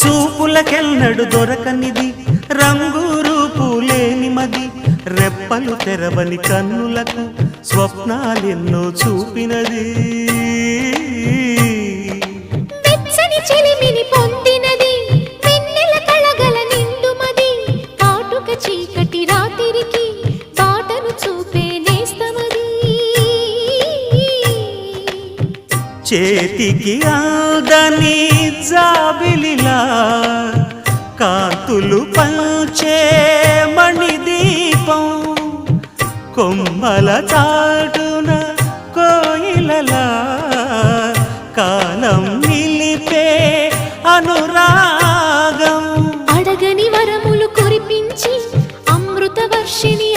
చూపులకెన్నడు దొరకనిది రంగు రూపు లేని మది రెప్పలు తెరవని కన్నులకు స్వప్నాలెన్నో చూపినది వెచ్చని చెలిమిని పొందినది వెన్నెల కళగల నిండుమది కాటుక చీకటి రాత్రికి బాటను చూపే నేస్తమది చేతికి ఆదని జాబిలిలా కాంతులు పంచే మణిదీపం కొమ్మల చాటున కోయిలలా కాలం నిలిపే అనురాగం అడగని వరములు కురిపించి అమృత వర్షిణి